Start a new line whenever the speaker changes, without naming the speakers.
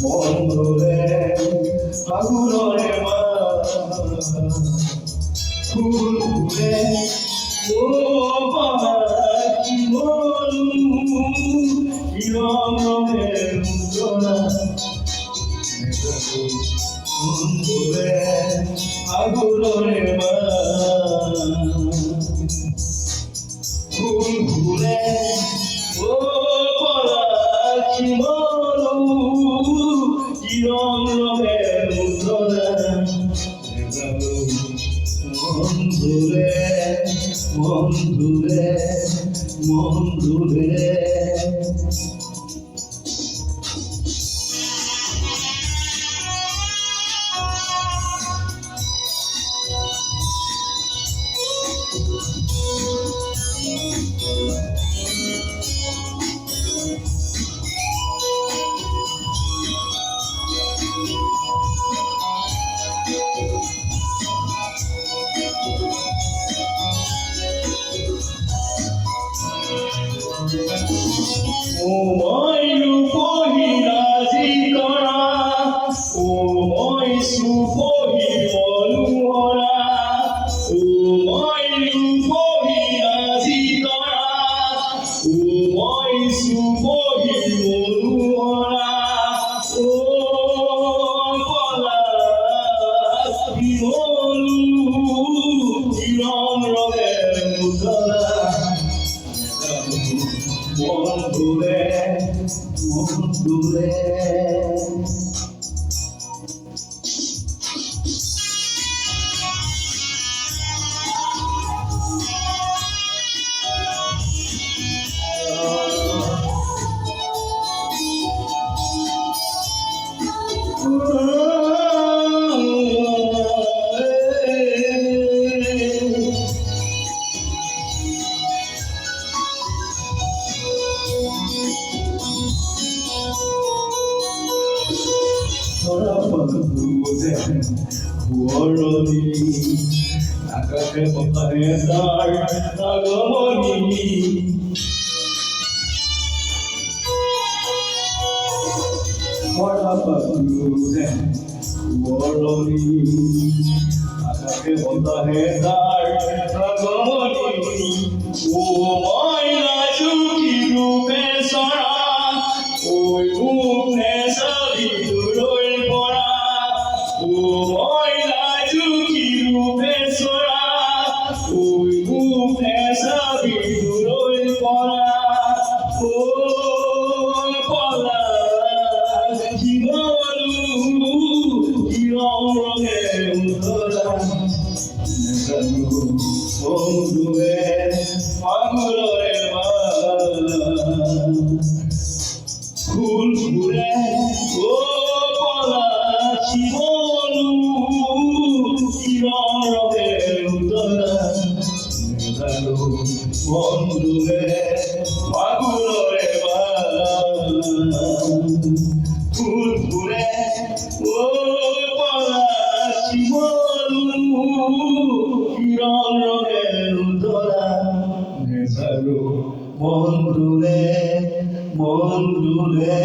বন্ধুরে ফাগুনরে মা ফুল ফুলে ও পাখি বলু রঙে মুদ্রা বন্ধুরে ফাগুনরে মা ফুল ফুলে ও পাখি বলু রঙে মুদ্রা বন্ধুরে বন্ধুরে বন্ধুরে ও মই রূপহী রাজি করা ও মই সুপহী মনোহরা ও মই রূপহী রাজি করা ও মই সুপহী মনোহরা ও পলাশি বলু রং রঙের মুদ্রা বন্ধুরে বন্ধুরে আকাশে পতারে তার আগমনী আকাশে পতারে তার আগমনী ও ময়না চুকি রূপে সরা ওই মুখে সবই দূরই পড়া ও ময়না চুকি রূপে সরা ওই মুখে সবই দূরই পড়া ও পলাশি বলু রং রঙে মুদ্রা বন্ধুরে ফাগুনরে মা ফুল ফুলে ও পলাশি বলু রং রঙে মুদ্রা বন্ধুরে ফাগুনরে মা ফুল ফুলে ও পলাশি বলু রং রঙে মুদ্রা বন্ধুরে বন্ধুরে